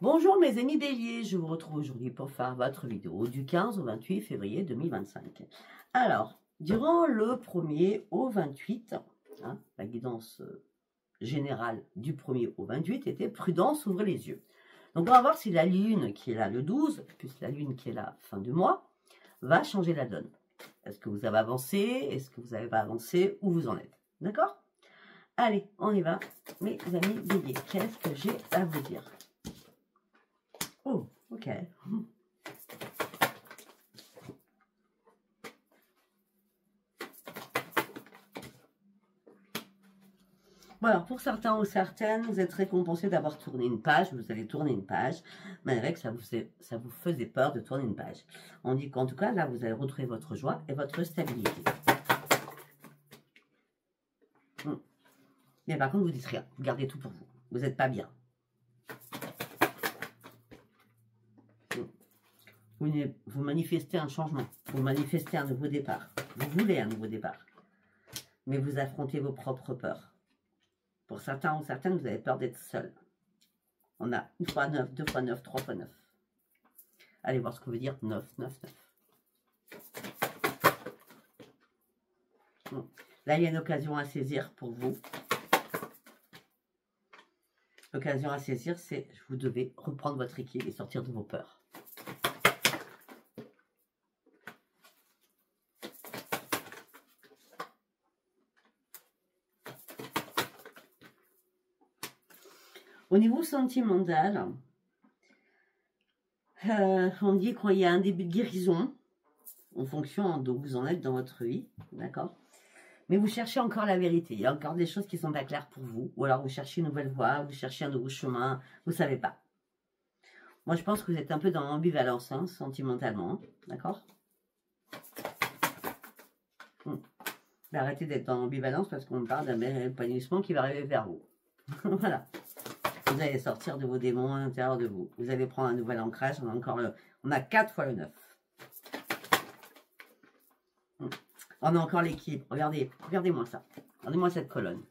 Bonjour mes amis béliers, je vous retrouve aujourd'hui pour faire votre vidéo du 15 au 28 février 2025. Alors, durant le 1er au 28, la guidance générale du 1er au 28 était prudence, ouvrez les yeux. Donc on va voir si la lune qui est là le 12, plus la lune qui est là fin du mois, va changer la donne. Est-ce que vous avez avancé? Est-ce que vous n'avez pas avancé? Où vous en êtes? D'accord? Allez, on y va, mes amis béliers. Qu'est-ce que j'ai à vous dire? Oh, ok. Bon, alors pour certains ou certaines, vous êtes récompensés d'avoir tourné une page. Vous allez tourner une page, malgré que ça vous faisait peur de tourner une page. On dit qu'en tout cas, là, vous allez retrouver votre joie et votre stabilité. Mais par contre, vous dites rien. Vous gardez tout pour vous. Vous n'êtes pas bien. Vous manifestez un changement. Vous manifestez un nouveau départ. Vous voulez un nouveau départ. Mais vous affrontez vos propres peurs. Pour certains ou certaines, vous avez peur d'être seul. On a 1 fois 9, 2 fois 9, 3 fois 9. Allez voir ce que veut dire 9, 9, 9. Là, il y a une occasion à saisir pour vous. L'occasion à saisir, c'est vous devez reprendre votre équilibre et sortir de vos peurs. Au niveau sentimental, on dit qu'il y a un début de guérison en fonction d'où vous en êtes dans votre vie, d'accord? Mais vous cherchez encore la vérité. Il y a encore des choses qui ne sont pas claires pour vous. Ou alors vous cherchez une nouvelle voie, vous cherchez un nouveau chemin, vous ne savez pas. Moi, je pense que vous êtes un peu dans l'ambivalence, sentimentalement, d'accord? Mais arrêtez d'être dans l'ambivalence parce qu'on parle d'un épanouissement qui va arriver vers vous. Voilà. Vous allez sortir de vos démons à l'intérieur de vous. Vous allez prendre un nouvel ancrage. On a 4 fois le 9. On a encore l'équilibre. Regardez-moi ça. Regardez-moi cette colonne.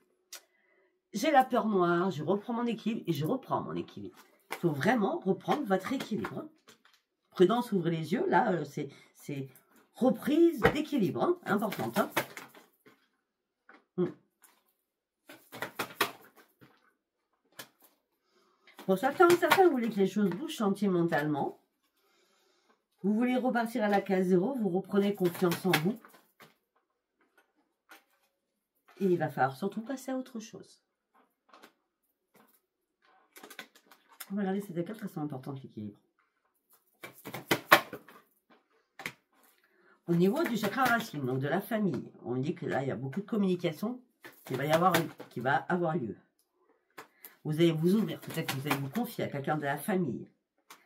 J'ai la peur noire, je reprends mon équilibre et je reprends mon équilibre. Il faut vraiment reprendre votre équilibre. Prudence, ouvrez les yeux. Là, c'est reprise d'équilibre. Importante. Pour certains, vous voulez que les choses bougent sentimentalement. Vous voulez repartir à la case 0. Vous reprenez confiance en vous. Et il va falloir surtout passer à autre chose. On va regarder ces deux cartes, elles sont importantes, l'équilibre. Au niveau du chakra racine, donc de la famille, on dit que là, il y a beaucoup de communication qui va avoir lieu. Vous allez vous ouvrir, peut-être que vous allez vous confier à quelqu'un de la famille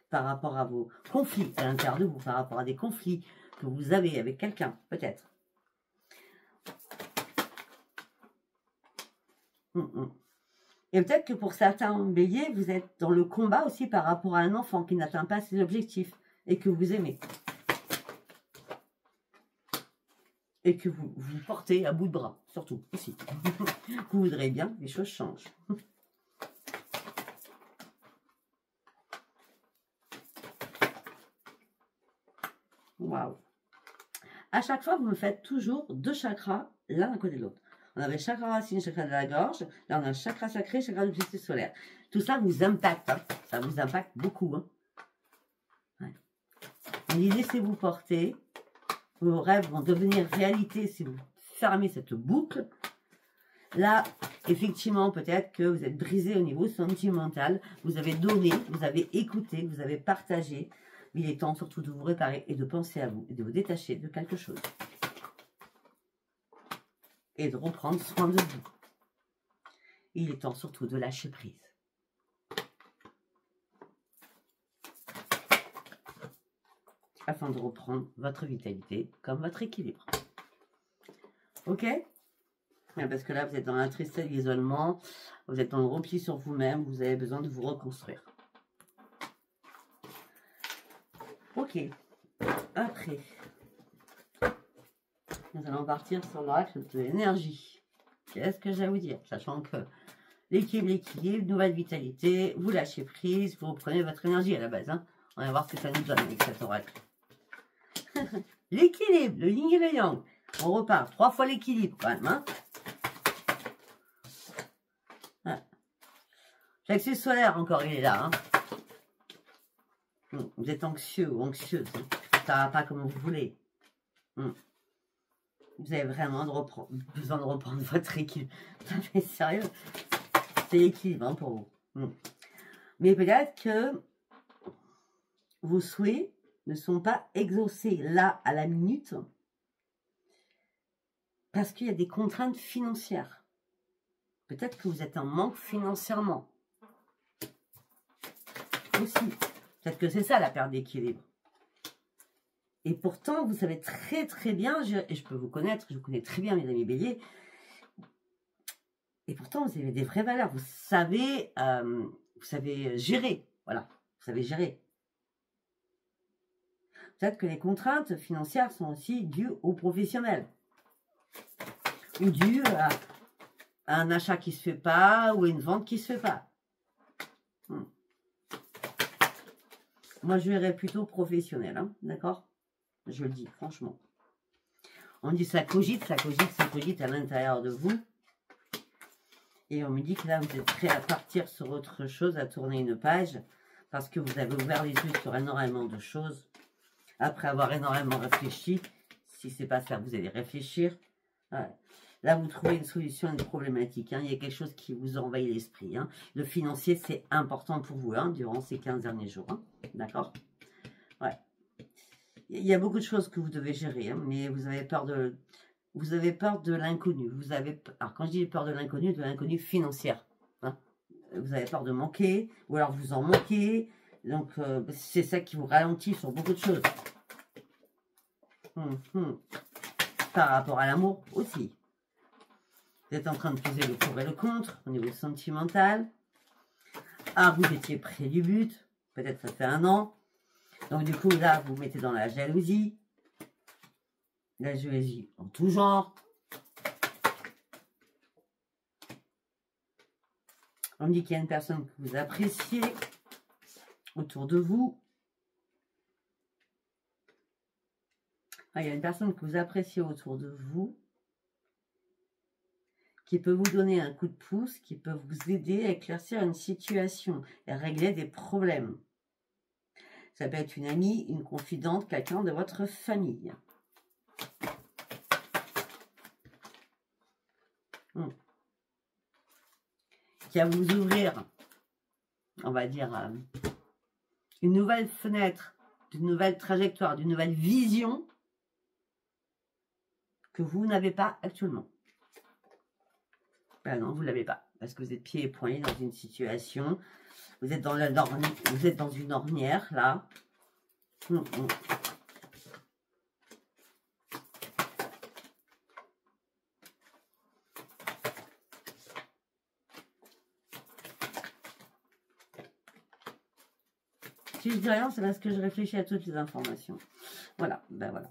par rapport à vos conflits à l'intérieur de vous, par rapport à des conflits que vous avez avec quelqu'un, peut-être. Et peut-être que pour certains béliers, vous êtes dans le combat aussi par rapport à un enfant qui n'atteint pas ses objectifs et que vous aimez. Et que vous portez à bout de bras, surtout ici. Vous voudrez bien que les choses changent. Waouh! À chaque fois, vous me faites toujours 2 chakras l'un à côté de l'autre. On avait chakra racine, chakra de la gorge. Là, on a chakra sacré, chakra du plexus solaire. Tout ça vous impacte. Ça vous impacte beaucoup. Ouais. On dit laissez-vous porter. Vos rêves vont devenir réalité si vous fermez cette boucle. Là, effectivement, peut-être que vous êtes brisé au niveau sentimental. Vous avez donné, vous avez écouté, vous avez partagé. Mais il est temps surtout de vous réparer et de penser à vous et de vous détacher de quelque chose. Et de reprendre soin de vous. Il est temps surtout de lâcher prise. Afin de reprendre votre vitalité comme votre équilibre. Ok? Parce que là, vous êtes dans la tristesse, l'isolement, vous êtes dans le repli sur vous-même, vous avez besoin de vous reconstruire. Ok. Après, nous allons partir sur l'oracle de l'énergie. Qu'est-ce que j'ai à vous dire? Sachant que l'équilibre, nouvelle vitalité, vous lâchez prise, vous reprenez votre énergie à la base. Hein. On va voir ce que ça nous donne avec cet oracle. L'équilibre, le yin et le yang. On repart 3 fois l'équilibre quand même. Hein. Ouais. Plexus solaire encore, il est là. Hein. Vous êtes anxieux ou anxieuse. Hein. Ça ne va pas comme vous voulez. Vous avez vraiment besoin de reprendre votre équilibre. Mais sérieux, c'est l'équilibre hein, pour vous. Mais peut-être que vos souhaits ne sont pas exaucés là à la minute parce qu'il y a des contraintes financières. Peut-être que vous êtes en manque financièrement. Aussi. Peut-être que c'est ça la perte d'équilibre. Et pourtant, vous savez très bien, et je peux vous connaître, je vous connais très bien mes amis béliers, et pourtant vous avez des vraies valeurs, vous savez gérer, voilà, vous savez gérer. Peut-être que les contraintes financières sont aussi dues aux professionnels, ou dues à un achat qui ne se fait pas, ou à une vente qui ne se fait pas. Moi, je verrais plutôt professionnel, hein, d'accord? Je le dis, franchement. On dit ça cogite à l'intérieur de vous. Et on me dit que là, vous êtes prêt à partir sur autre chose, à tourner une page, parce que vous avez ouvert les yeux sur énormément de choses. Après avoir énormément réfléchi, si c'est pas ça, vous allez réfléchir. Ouais. Là, vous trouvez une solution à une problématique. Hein. Il y a quelque chose qui vous envahit l'esprit. Hein. Le financier, c'est important pour vous hein, durant ces 15 derniers jours. Hein. D'accord? Ouais. Il y a beaucoup de choses que vous devez gérer, hein, mais vous avez peur de l'inconnu. Alors quand je dis peur de l'inconnu financière. Hein, vous avez peur de manquer, ou alors vous en manquez. Donc c'est ça qui vous ralentit sur beaucoup de choses. Par rapport à l'amour aussi. Vous êtes en train de peser le pour et le contre au niveau sentimental. Ah, vous étiez près du but. Peut-être ça fait 1 an. Donc du coup, là, vous mettez dans la jalousie. La jalousie en tout genre. On me dit qu'il y a une personne que vous appréciez autour de vous. Ah, il y a une personne que vous appréciez autour de vous qui peut vous donner un coup de pouce, qui peut vous aider à éclaircir une situation et à régler des problèmes. Ça peut être une amie, une confidente, quelqu'un de votre famille. Qui va vous ouvrir, on va dire, une nouvelle fenêtre, d'une nouvelle trajectoire, d'une nouvelle vision que vous n'avez pas actuellement. Ben non, vous ne l'avez pas, parce que vous êtes pieds et poings dans une situation. Vous êtes dans une ornière, là. Si je dis rien, c'est parce que je réfléchis à toutes les informations. Voilà, ben voilà.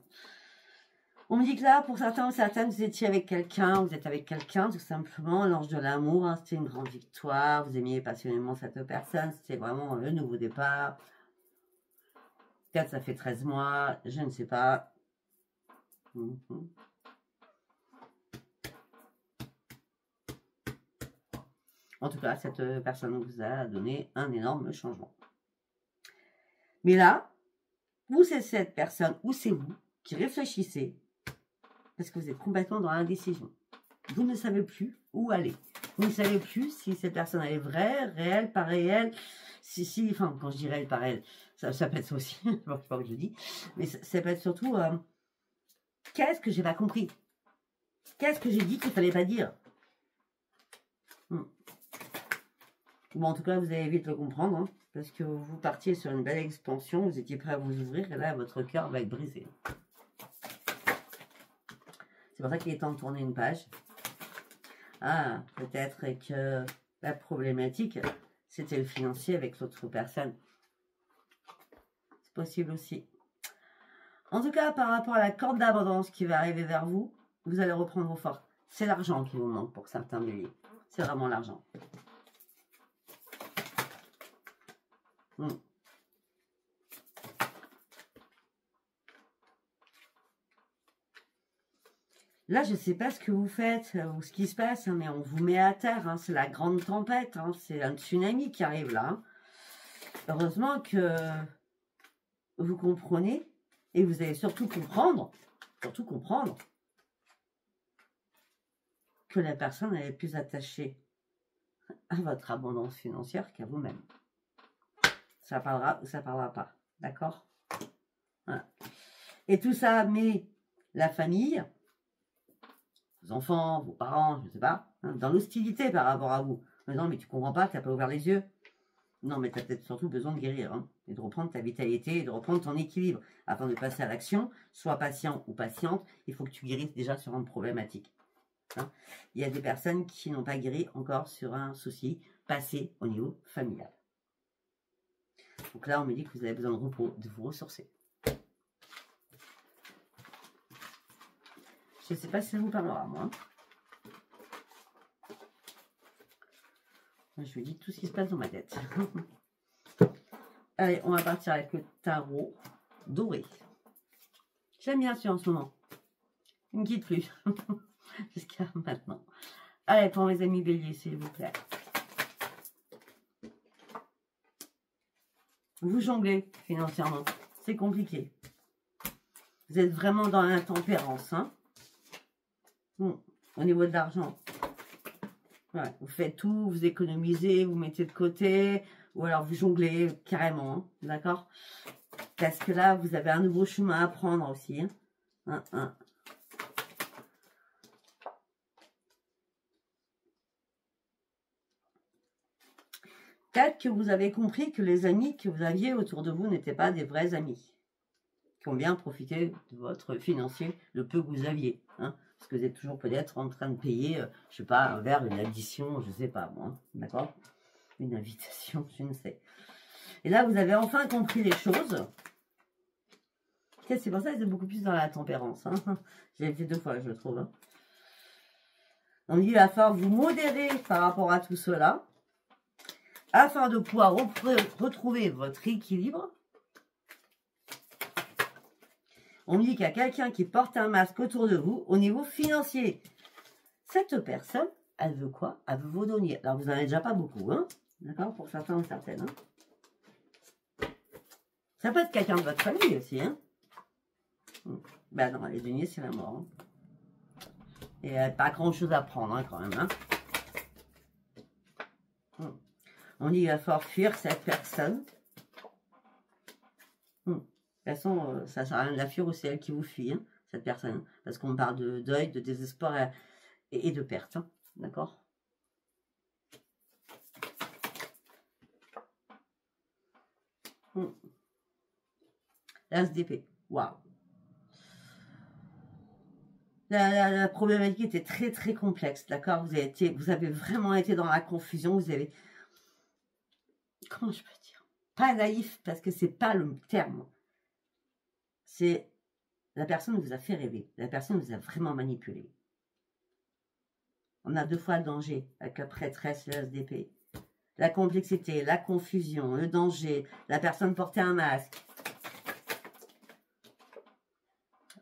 On me dit que là, pour certains ou certaines, vous étiez avec quelqu'un, vous êtes avec quelqu'un, tout simplement, l'ange de l'amour, hein, c'était une grande victoire, vous aimiez passionnément cette personne, c'était vraiment le nouveau départ. Peut-être ça fait 13 mois, je ne sais pas. En tout cas, cette personne vous a donné un énorme changement. Mais là, ou c'est cette personne, ou c'est vous qui réfléchissez, parce que vous êtes complètement dans l'indécision. Vous ne savez plus où aller. Vous ne savez plus si cette personne elle est vraie, réelle, pas réelle. Enfin, quand je dis réelle, pas réelle, ça peut être ça aussi. Je ne sais pas que je dis. Mais ça peut être surtout, qu'est-ce que j'ai pas compris? Qu'est-ce que j'ai dit qu'il ne fallait pas dire? Bon, en tout cas, vous allez vite le comprendre, hein, parce que vous partiez sur une belle expansion, vous étiez prêt à vous ouvrir, et là, votre cœur va être brisé. C'est pour ça qu'il est temps de tourner une page. Ah, peut-être que la problématique, c'était le financier avec l'autre personne. C'est possible aussi. En tout cas, par rapport à la corde d'abondance qui va arriver vers vous, vous allez reprendre vos forces. C'est l'argent qui vous manque pour certains béliers. c'est vraiment l'argent. Là, je ne sais pas ce que vous faites ou ce qui se passe, hein, mais on vous met à terre. Hein, c'est la grande tempête. Hein, c'est un tsunami qui arrive là. Hein. Heureusement que vous comprenez et vous allez surtout comprendre que la personne elle est plus attachée à votre abondance financière qu'à vous-même. Ça parlera ou ça parlera pas. D'accord? Voilà. Et tout ça met la famille, vos enfants, vos parents, je ne sais pas, hein, dans l'hostilité par rapport à vous. Non, mais tu comprends pas, tu n'as pas ouvert les yeux. Non, mais tu as peut-être surtout besoin de guérir, hein, et de reprendre ta vitalité, et de reprendre ton équilibre. Afin de passer à l'action, sois patient ou patiente, il faut que tu guérisses déjà sur une problématique. Hein. Il y a des personnes qui n'ont pas guéri encore sur un souci passé au niveau familial. Donc là, on me dit que vous avez besoin de repos, de vous ressourcer. Je ne sais pas si ça vous parlera, moi. Je vous dis tout ce qui se passe dans ma tête. Allez, on va partir avec le tarot doré. J'aime bien celui en ce moment. Il ne me quitte plus. Jusqu'à maintenant. Allez, pour mes amis béliers, s'il vous plaît. Vous jonglez financièrement. C'est compliqué. Vous êtes vraiment dans l'intempérance, hein. Bon, au niveau de l'argent. Ouais, vous faites tout, vous économisez, vous mettez de côté, ou alors vous jonglez carrément, hein, d'accord? Parce que là, vous avez un nouveau chemin à prendre aussi. Hein. Peut-être que vous avez compris que les amis que vous aviez autour de vous n'étaient pas des vrais amis. Qui ont bien profité de votre financier, le peu que vous aviez. Hein, parce que vous êtes toujours peut-être en train de payer, je sais pas, un verre, une addition, je sais pas moi. D'accord? Une invitation, je ne sais. Et là, vous avez enfin compris les choses. C'est pour ça que c'est beaucoup plus dans la tempérance. Hein. J'ai fait 2 fois, je trouve. Hein. Donc, il va falloir vous modérer par rapport à tout cela, afin de pouvoir retrouver votre équilibre. On me dit qu'il y a quelqu'un qui porte un masque autour de vous au niveau financier. Cette personne, elle veut quoi? Elle veut vous donner. Alors, vous n'en avez déjà pas beaucoup, hein? D'accord? Pour certains ou certaines. Hein? Ça peut être quelqu'un de votre famille aussi, hein? Ben non, les deniers, c'est la mort. Hein? Et elle n'a pas grand-chose à prendre, hein, quand même. Hein? On dit qu'il va falloir fuir cette personne. De toute façon, ça ne sert à rien de la fuir ou c'est elle qui vous fuit, hein, cette personne. Parce qu'on parle de deuil, de désespoir et de perte. Hein, d'accord? L'as d'épée. Waouh. La problématique était très très complexe, d'accord? Vous avez vraiment été dans la confusion. Vous avez... Comment je peux dire? Pas naïf, parce que c'est pas le terme. C'est la personne vous a fait rêver. La personne vous a vraiment manipulé. On a 2 fois le danger avec la prêtresse et l'as d'épée. La complexité, la confusion, le danger, la personne portait un masque.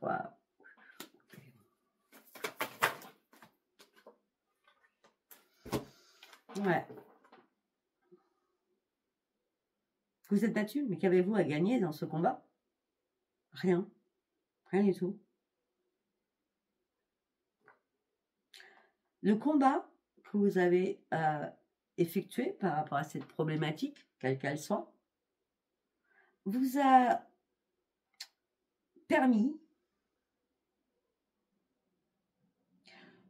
Waouh. Ouais. Vous êtes battu, mais qu'avez-vous à gagner dans ce combat? Rien. Rien du tout. Le combat que vous avez effectué par rapport à cette problématique, quelle qu'elle soit, vous a permis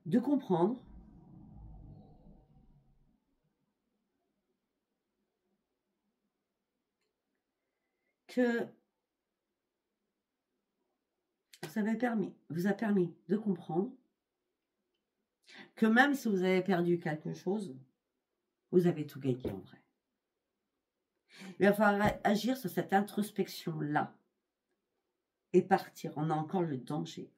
de comprendre que vous a permis de comprendre que même si vous avez perdu quelque chose, vous avez tout gagné en vrai. Il va falloir agir sur cette introspection-là et partir. On a encore le danger.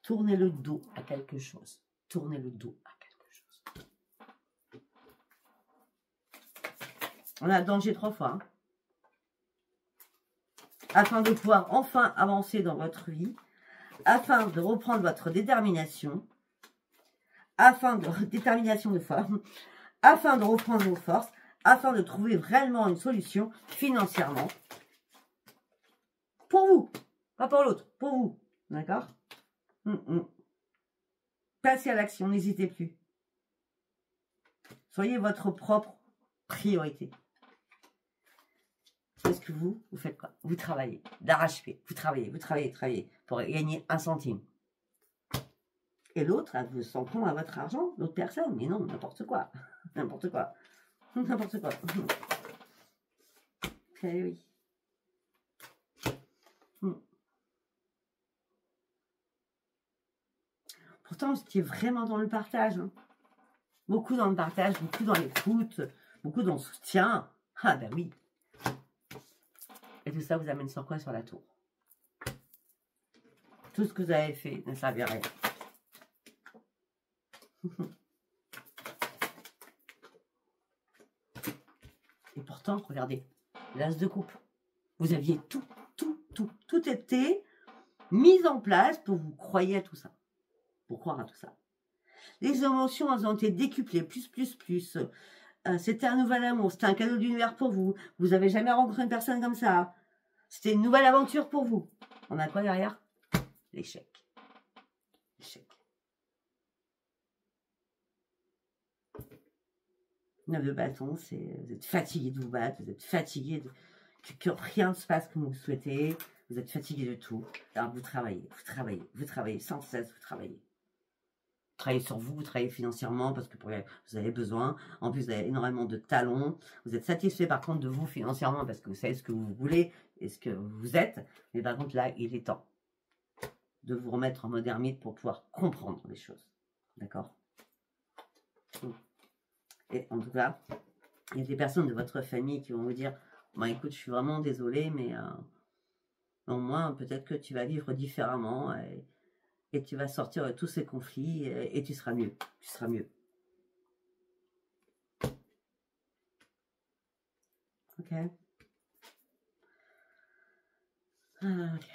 Tournez le dos à quelque chose. Tournez le dos à quelque chose. On a danger 3 fois. Hein. Afin de pouvoir enfin avancer dans votre vie, afin de reprendre votre détermination, détermination de foi, afin de reprendre vos forces, afin de trouver réellement une solution financièrement pour vous, pas pour l'autre, pour vous, d'accord? Passez à l'action, n'hésitez plus. Soyez votre propre priorité. Parce que vous faites quoi? Vous travaillez d'arrache-pied, vous travaillez pour gagner 1 centime. Et l'autre, elle veut s'en prendre à votre argent, l'autre personne. Mais non, n'importe quoi. N'importe quoi. N'importe quoi. Eh oui. Pourtant, vous étiez vraiment dans le partage. Hein. Beaucoup dans le partage, beaucoup dans l'écoute, beaucoup dans le soutien. Ah ben oui. Et tout ça vous amène sur quoi? Sur la tour. Tout ce que vous avez fait ne servait à rien. Et pourtant, regardez, l'as de coupe. Vous aviez tout été mis en place pour vous croyer à tout ça. Pour croire à tout ça. Les émotions, elles ont été décuplées, plus. C'était un nouvel amour, c'était un cadeau d'univers pour vous. Vous n'avez jamais rencontré une personne comme ça. C'était une nouvelle aventure pour vous. On a quoi derrière? L'échec. L'échec. 9 de bâton, c'est vous êtes fatigué de vous battre, vous êtes fatigué que rien ne se passe comme vous souhaitez, vous êtes fatigué de tout. Alors vous travaillez, sans cesse, vous travaillez. Travaillez sur vous, vous travaillez financièrement parce que vous avez besoin. En plus, vous avez énormément de talents. Vous êtes satisfait par contre de vous financièrement parce que vous savez ce que vous voulez et ce que vous êtes. Mais par contre, là, il est temps de vous remettre en mode ermite pour pouvoir comprendre les choses. D'accord? Et en tout cas, il y a des personnes de votre famille qui vont vous dire bah, écoute, je suis vraiment désolée, mais au moins, peut-être que tu vas vivre différemment. Et tu vas sortir de tous ces conflits et tu seras mieux. Tu seras mieux. Ok. Ok.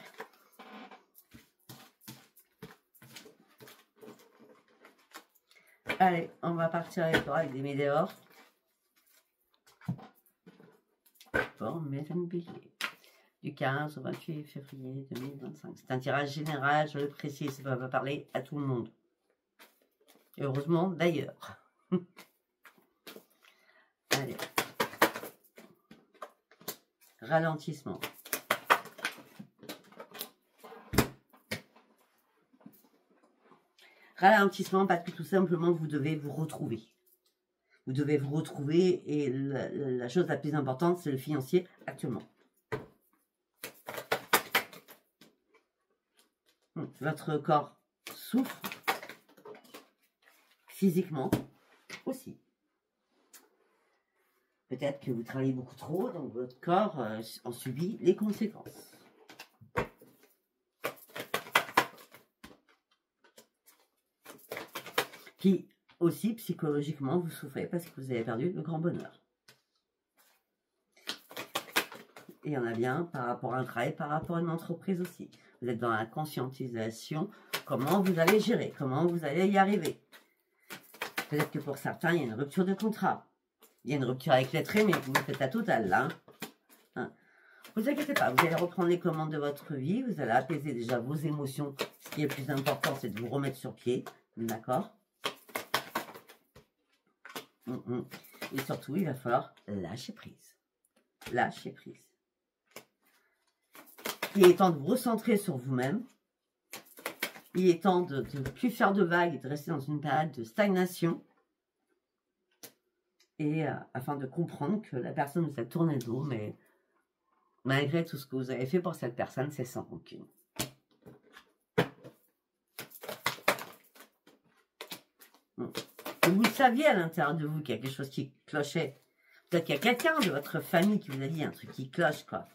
Allez, on va partir avec des météores. Pour mes béliers. Du 15 au 28 février 2025. C'est un tirage général, je le précise, ça va parler à tout le monde. Et heureusement, d'ailleurs. Allez. Ralentissement. Ralentissement parce que tout simplement, vous devez vous retrouver. Vous devez vous retrouver et la chose la plus importante, c'est le financier actuellement. Votre corps souffre physiquement aussi. Peut-être que vous travaillez beaucoup trop, donc votre corps en subit les conséquences. Puis aussi, psychologiquement, vous souffrez parce que vous avez perdu le grand bonheur. Et il y en a bien par rapport à un travail, par rapport à une entreprise aussi. Vous êtes dans la conscientisation, comment vous allez gérer, comment vous allez y arriver. Peut-être que pour certains, il y a une rupture de contrat. Il y a une rupture avec l'être aimé, vous faites la totale là. Hein. Ne vous inquiétez pas, vous allez reprendre les commandes de votre vie, vous allez apaiser déjà vos émotions. Ce qui est le plus important, c'est de vous remettre sur pied. D'accord? Et surtout, il va falloir lâcher prise. Lâcher prise. Il est temps de vous recentrer sur vous-même. Il est temps de ne plus faire de vagues et de rester dans une période de stagnation. Et afin de comprendre que la personne vous a tourné le dos, mais malgré tout ce que vous avez fait pour cette personne, c'est sans rancune. Vous saviez à l'intérieur de vous qu'il y a quelque chose qui clochait. Peut-être qu'il y a quelqu'un de votre famille qui vous a dit un truc qui cloche, quoi.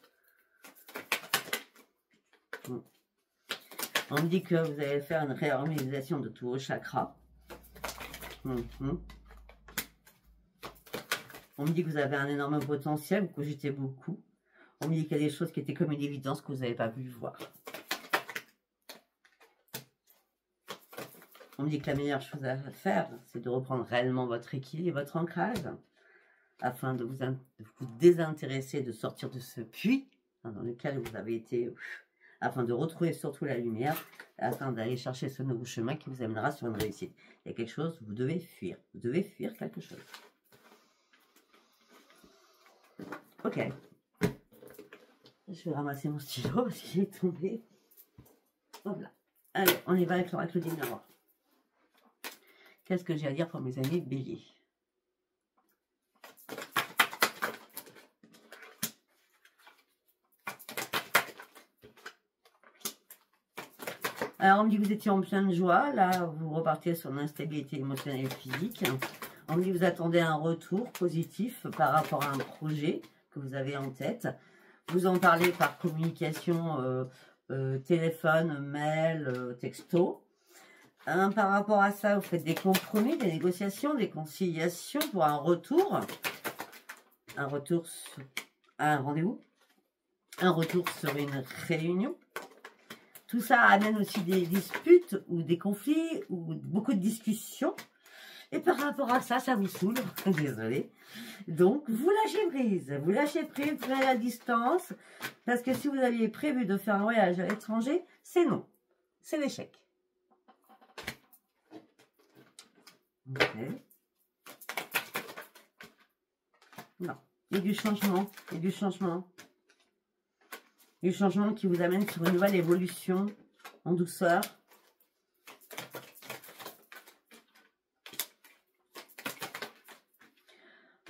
On me dit que vous allez faire une réorganisation de tous vos chakras. On me dit que vous avez un énorme potentiel, vous cogitez beaucoup. On me dit qu'il y a des choses qui étaient comme une évidence que vous n'avez pas pu voir. On me dit que la meilleure chose à faire, c'est de reprendre réellement votre équilibre et votre ancrage, afin de vous désintéresser, de sortir de ce puits dans lequel vous avez été, afin de retrouver surtout la lumière, afin d'aller chercher ce nouveau chemin qui vous amènera sur une réussite. Il y a quelque chose, vous devez fuir. Vous devez fuir quelque chose. Ok. Je vais ramasser mon stylo parce qu'il est tombé. Voilà. Allez, on y va avec l'oracle du miroir. Qu'est-ce que j'ai à dire pour mes amis béliers? Alors, on me dit que vous étiez en pleine joie. Là, vous repartez sur l'instabilité émotionnelle et physique. On me dit que vous attendez un retour positif par rapport à un projet que vous avez en tête. Vous en parlez par communication, téléphone, mail, texto. Par rapport à ça, vous faites des compromis, des négociations, des conciliations pour un retour. Un retour sur un rendez-vous. Un retour sur une réunion. Tout ça amène aussi des disputes ou des conflits ou beaucoup de discussions. Et par rapport à ça, ça vous saoule. Désolée. Donc, vous lâchez prise. Vous lâchez prise, vous prenez la distance. Parce que si vous aviez prévu de faire un voyage à l'étranger, c'est non. C'est l'échec. Ok. Non. Il y a du changement. Il y a du changement. Du changement qui vous amène sur une nouvelle évolution en douceur.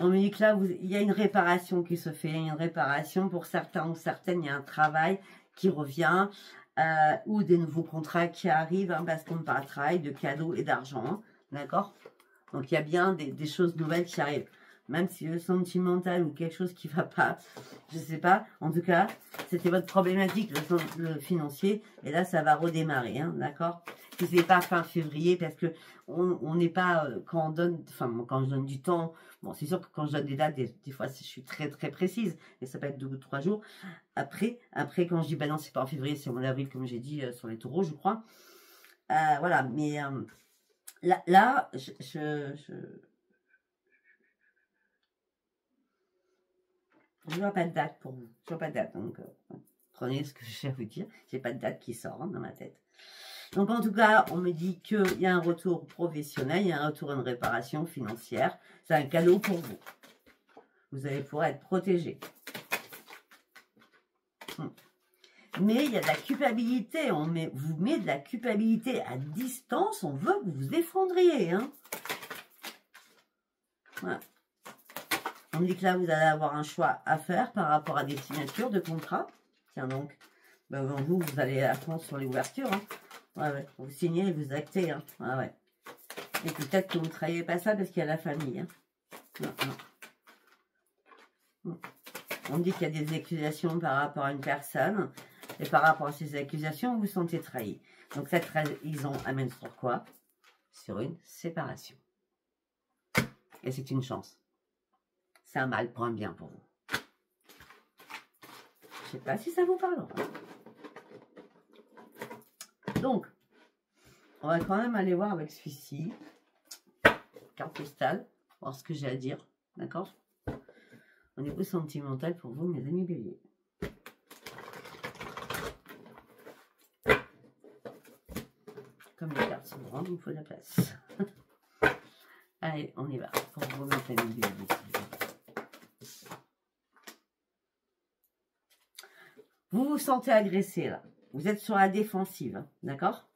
On me dit que là, il y a une réparation qui se fait. Il y a une réparation pour certains ou certaines. Il y a un travail qui revient ou des nouveaux contrats qui arrivent parce qu'on parle de travail, de cadeaux et d'argent. Hein, d'accord? Donc, il y a bien des choses nouvelles qui arrivent. Même si le sentimental ou quelque chose qui ne va pas, je ne sais pas. En tout cas, c'était votre problématique, le financier. Et là, ça va redémarrer, hein, d'accord? Si ce n'est pas fin février, parce que on n'est pas, quand on donne, enfin, quand je donne du temps, bon, c'est sûr que quand je donne des dates, des fois, je suis très, très précise. Et ça peut être 2 ou 3 jours. Après, quand je dis, bah non, c'est pas en février, c'est au mois d'avril, comme j'ai dit, sur les taureaux, je crois. Voilà, mais là, je vois pas de date pour vous. Je vois pas de date. Donc, prenez ce que j'ai à vous dire. J'ai pas de date qui sort hein, dans ma tête. Donc, en tout cas, on me dit qu'il y a un retour professionnel, il y a un retour à une réparation financière. C'est un cadeau pour vous. Vous allez pouvoir être protégé. Mais il y a de la culpabilité. Vous met de la culpabilité à distance. On veut que vous vous effondriez. Hein. Voilà. On me dit que là, vous allez avoir un choix à faire par rapport à des signatures de contrat. Tiens donc, ben, vous allez à fond sur les ouvertures. Hein. Ouais, ouais. Vous signez et vous actez. Hein. Ouais, ouais. Et peut-être que vous ne travaillez pas ça parce qu'il y a la famille. Hein. Non, non. On me dit qu'il y a des accusations par rapport à une personne. Et par rapport à ces accusations, vous vous sentez trahi. Donc cette trahison amène sur quoi? Sur une séparation. Et c'est une chance. C'est un mal pour un bien pour vous. Je ne sais pas si ça vous parle. Donc, on va quand même aller voir avec celui-ci. Carte postale. Voir ce que j'ai à dire. D'accord? Au niveau sentimental pour vous, mes amis béliers. Comme les cartes sont grandes, il me faut de la place. Allez, on y va. Pour vous, mes amis béliers. Vous vous sentez agressé là. Vous êtes sur la défensive, hein, d'accord?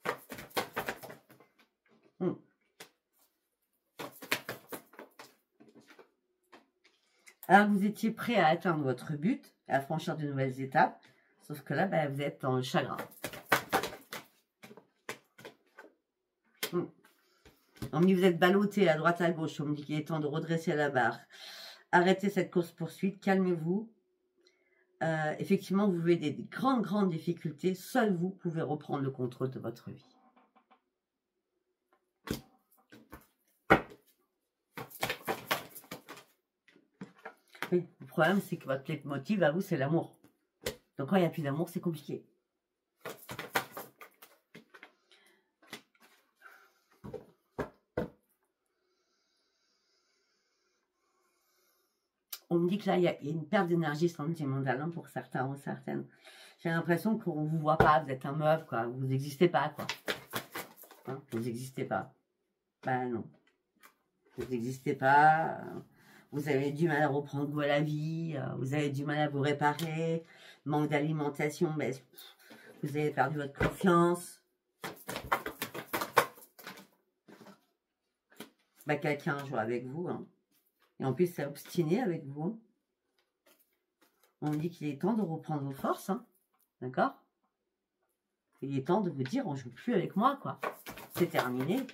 Alors vous étiez prêt à atteindre votre but, à franchir de nouvelles étapes, sauf que là, ben, vous êtes dans le chagrin. On me dit vous êtes ballotté à droite à gauche, on me dit qu'il est temps de redresser la barre. Arrêtez cette course-poursuite, calmez-vous. Effectivement, vous vivez des grandes difficultés. Seul vous pouvez reprendre le contrôle de votre vie. Oui, le problème, c'est que votre leitmotiv à vous, c'est l'amour. Donc, quand il n'y a plus d'amour, c'est compliqué. On me dit que là, il y a une perte d'énergie sentimentale hein, pour certains ou certaines. J'ai l'impression qu'on ne vous voit pas, vous êtes un meuble, quoi. Vous n'existez pas, quoi. Hein, vous n'existez pas. Ben non. Vous n'existez pas. Vous avez du mal à reprendre goût à la vie. Vous avez du mal à vous réparer. Manque d'alimentation, ben, vous avez perdu votre confiance. Ben, quelqu'un joue avec vous. Hein. Et en plus, c'est obstiné avec vous. On me dit qu'il est temps de reprendre vos forces. Hein. D'accord? Il est temps de vous dire, on ne joue plus avec moi, quoi. C'est terminé.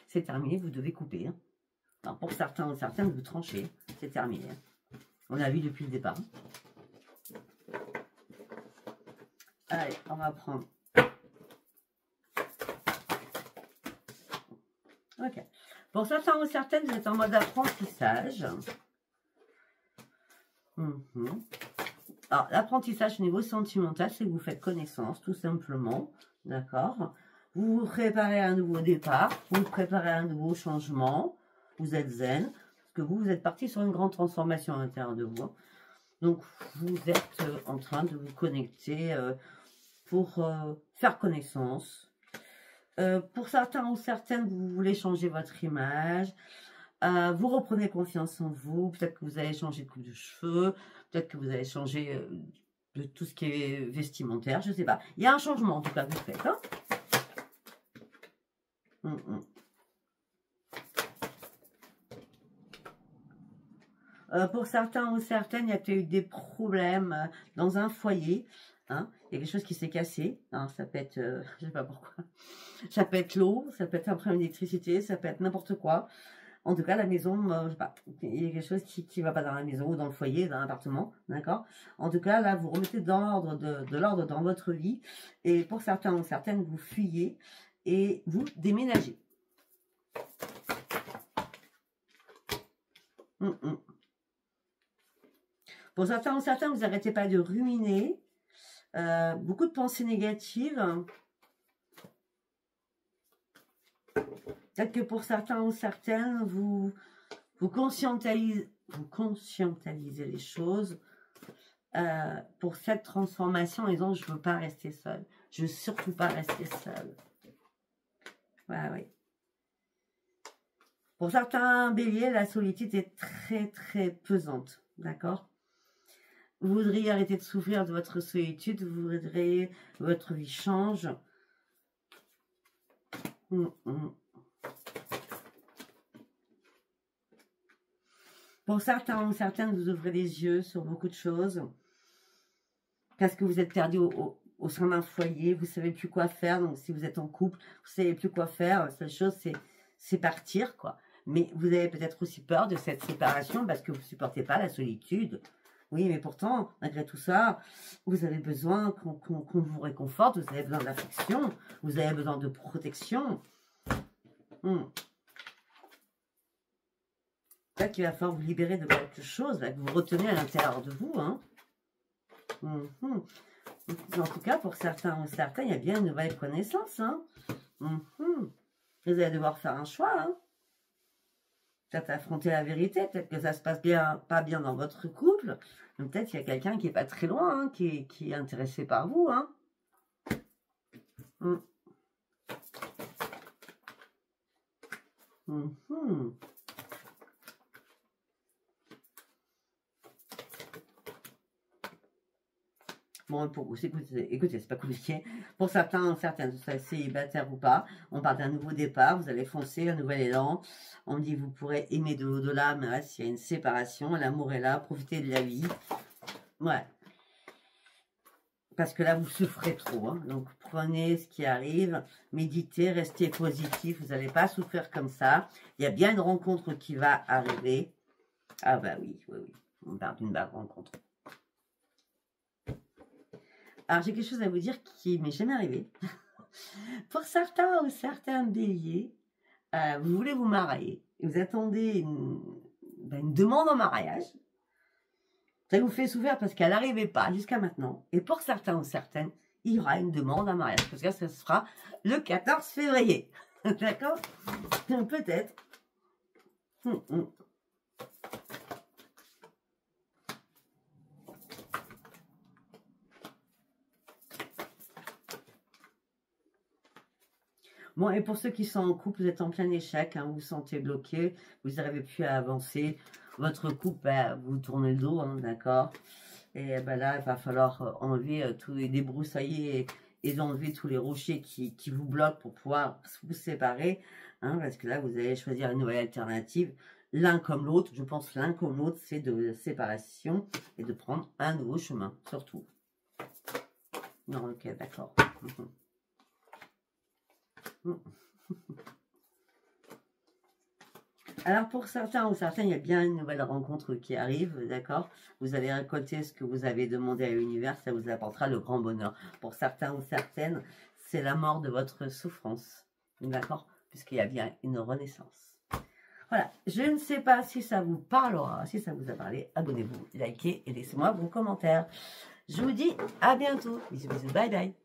C'est terminé, vous devez couper. Hein. Alors, pour certains ou certaines, vous tranchez. C'est terminé. On a vu depuis le départ. Allez, on va prendre. Ok. Pour certains ou certaines, vous êtes en mode apprentissage. Alors, l'apprentissage au niveau sentimental, c'est que vous faites connaissance, tout simplement. D'accord? Vous vous préparez à un nouveau départ. Vous vous préparez à un nouveau changement. Vous êtes zen. Parce que vous êtes parti sur une grande transformation à l'intérieur de vous. Donc, vous êtes en train de vous connecter pour faire connaissance. Pour certains ou certaines, vous voulez changer votre image. Vous reprenez confiance en vous. Peut-être que vous allez changer de coupe de cheveux. Peut-être que vous allez changer de tout ce qui est vestimentaire. Je ne sais pas. Il y a un changement, en tout cas, que vous faites. Hein. Pour certains ou certaines, il y a peut-être eu des problèmes dans un foyer. Hein. Il y a quelque chose qui s'est cassé. Hein, ça peut être, je ne sais pas pourquoi. Ça peut être l'eau, ça peut être un problème d'électricité, ça peut être n'importe quoi. En tout cas, la maison, je sais pas, il y a quelque chose qui ne va pas dans la maison ou dans le foyer, dans l'appartement, d'accord? En tout cas, là, vous remettez de l'ordre dans votre vie. Et pour certains ou certaines, vous fuyez et vous déménagez. Pour certains ou certaines, vous n'arrêtez pas de ruminer. Beaucoup de pensées négatives. Peut-être que pour certains ou certaines, vous conscientisez les choses pour cette transformation en disant je ne veux pas rester seule. Je ne veux surtout pas rester seule. Ouais, oui. Pour certains béliers, la solitude est très très pesante. D'accord? Vous voudriez arrêter de souffrir de votre solitude. Vous voudriez que votre vie change. Pour certains ou certaines, vous ouvrez les yeux sur beaucoup de choses. Parce que vous êtes perdu au sein d'un foyer, vous ne savez plus quoi faire. Donc, si vous êtes en couple, vous ne savez plus quoi faire. La seule chose, c'est partir, quoi. Mais vous avez peut-être aussi peur de cette séparation parce que vous ne supportez pas la solitude. Oui, mais pourtant, malgré tout ça, vous avez besoin qu'on vous réconforte, vous avez besoin d'affection, vous avez besoin de protection. Peut-être qu'il va falloir vous libérer de quelque chose là, que vous retenez à l'intérieur de vous. Hein. En tout cas, pour certains ou certains, il y a bien une nouvelle connaissance. Hein. Vous allez devoir faire un choix. Hein. Peut-être affronter la vérité. Peut-être que ça se passe pas bien dans votre couple. Mais peut-être qu'il y a quelqu'un qui n'est pas très loin, hein, qui est intéressé par vous. Hein. Bon, pour vous, écoutez, c'est pas compliqué. Pour certains, certaines, vous soyez célibataire ou pas, on parle d'un nouveau départ, vous allez foncer, un nouvel élan. On dit vous pourrez aimer de l'au-delà, mais là, s'il y a une séparation, l'amour est là, profitez de la vie. Ouais. Parce que là, vous souffrez trop. Hein. Donc, prenez ce qui arrive, méditez, restez positif, vous n'allez pas souffrir comme ça. Il y a bien une rencontre qui va arriver. Ah bah oui, on parle d'une belle rencontre. Alors, j'ai quelque chose à vous dire qui m'est jamais arrivé. Pour certains ou certains béliers, vous voulez vous marier. Vous attendez une demande en mariage. Ça vous fait souffrir parce qu'elle n'arrivait pas jusqu'à maintenant. Et pour certains ou certaines, il y aura une demande en mariage. Parce que ça se fera le 14 février. D'accord? Peut-être. Bon, et pour ceux qui sont en couple, vous êtes en plein échec, hein, vous vous sentez bloqué, vous n'arrivez plus à avancer, votre couple, vous tournez le dos, hein, d'accord? Et là, il va falloir enlever tous les débroussailler et enlever tous les rochers qui vous bloquent pour pouvoir vous séparer, hein, parce que là, vous allez choisir une nouvelle alternative. L'un comme l'autre, je pense l'un comme l'autre, c'est de la séparation et de prendre un nouveau chemin, surtout. Non, ok, d'accord. Alors pour certains ou certaines, il y a bien une nouvelle rencontre qui arrive, d'accord? Vous allez récolter ce que vous avez demandé à l'univers, ça vous apportera le grand bonheur. Pour certains ou certaines, c'est la mort de votre souffrance, d'accord? Puisqu'il y a bien une renaissance. Voilà, je ne sais pas si ça vous parlera, si ça vous a parlé, abonnez-vous, likez et laissez-moi vos commentaires. Je vous dis à bientôt, bisous bisous, bye bye.